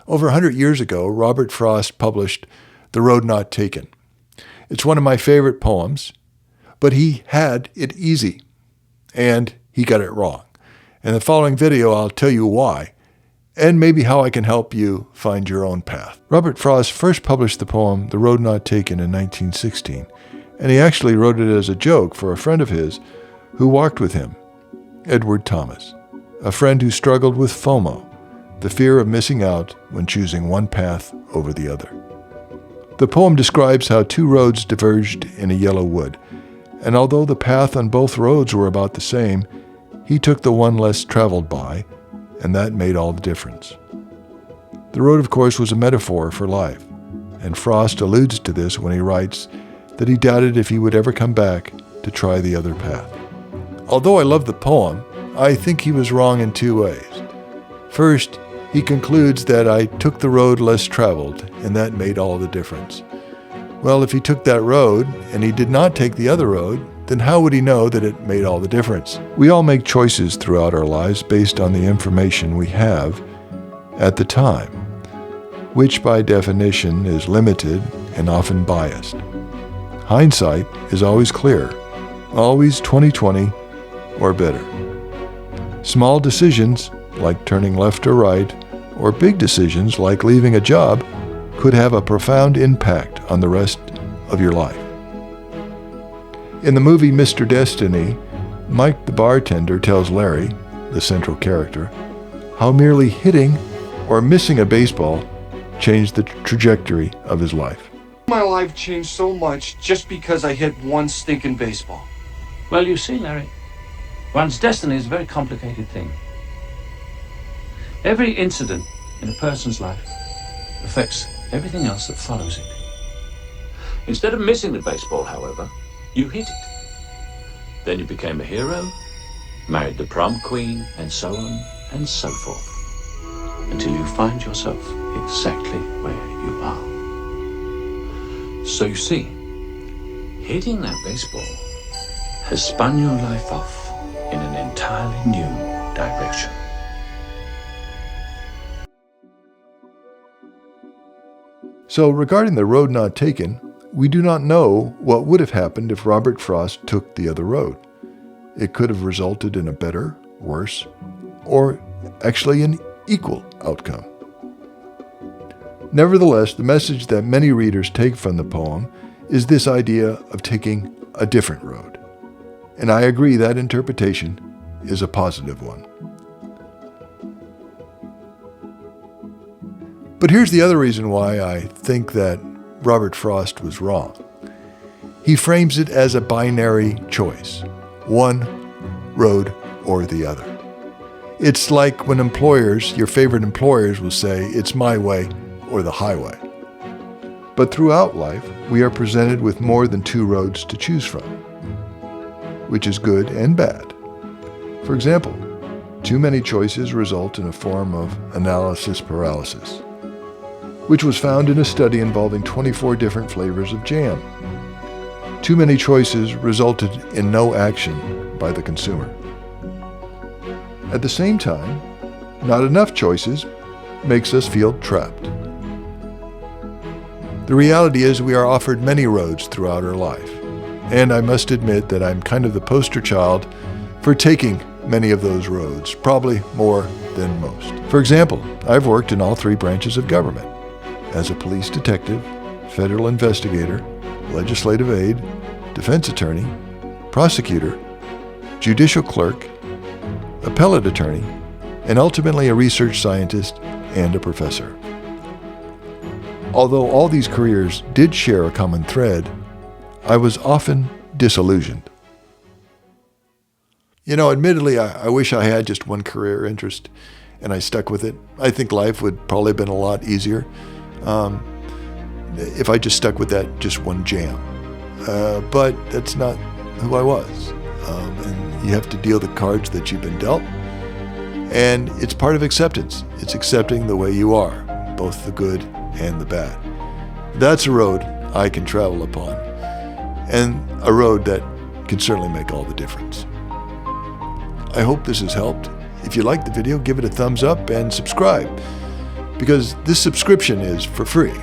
Over 100 years ago, Robert Frost published The Road Not Taken. It's one of my favorite poems, but he had it easy, and he got it wrong. In the following video, I'll tell you why, and maybe how I can help you find your own path. Robert Frost first published the poem The Road Not Taken in 1916, and he actually wrote it as a joke for a friend of his who walked with him, Edward Thomas, a friend who struggled with FOMO, the fear of missing out when choosing one path over the other. The poem describes how two roads diverged in a yellow wood, and although the path on both roads were about the same, he took the one less traveled by, and that made all the difference. The road, of course, was a metaphor for life, and Frost alludes to this when he writes that he doubted if he would ever come back to try the other path. Although I love the poem, I think he was wrong in two ways. First, he concludes that I took the road less traveled, and that made all the difference. Well, if he took that road, and he did not take the other road, then how would he know that it made all the difference? We all make choices throughout our lives based on the information we have at the time, which by definition is limited and often biased. Hindsight is always clear, always 20/20 or better. Small decisions, like turning left or right, or big decisions like leaving a job, could have a profound impact on the rest of your life. In the movie Mr. Destiny, Mike the bartender tells Larry, the central character, how merely hitting or missing a baseball changed the trajectory of his life. My life changed so much just because I hit one stinking baseball. Well, you see, Larry, one's destiny is a very complicated thing. Every incident in a person's life affects everything else that follows it. Instead of missing the baseball, however, you hit it. Then you became a hero, married the prom queen, and so on and so forth, until you find yourself exactly where you are. So you see, hitting that baseball has spun your life off in an entirely new direction. So regarding the road not taken, we do not know what would have happened if Robert Frost took the other road. It could have resulted in a better, worse, or actually an equal outcome. Nevertheless, the message that many readers take from the poem is this idea of taking a different road. And I agree that interpretation is a positive one. But here's the other reason why I think that Robert Frost was wrong. He frames it as a binary choice, one road or the other. It's like when employers, your favorite employers, will say, it's my way or the highway. But throughout life, we are presented with more than two roads to choose from, which is good and bad. For example, too many choices result in a form of analysis paralysis, which was found in a study involving 24 different flavors of jam. Too many choices resulted in no action by the consumer. At the same time, not enough choices makes us feel trapped. The reality is we are offered many roads throughout our life, and I must admit that I'm kind of the poster child for taking many of those roads, probably more than most. For example, I've worked in all three branches of government: as a police detective, federal investigator, legislative aide, defense attorney, prosecutor, judicial clerk, appellate attorney, and ultimately a research scientist and a professor. Although all these careers did share a common thread, I was often disillusioned. You know, admittedly, I wish I had just one career interest and I stuck with it. I think life would probably have been a lot easier if I just stuck with that just one jam. But that's not who I was. And you have to deal the cards that you've been dealt. And it's part of acceptance. It's accepting the way you are, both the good and the bad. That's a road I can travel upon, and a road that can certainly make all the difference. I hope this has helped. If you liked the video, give it a thumbs up and subscribe. because this subscription is for free,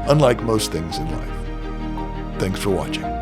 unlike most things in life. Thanks for watching.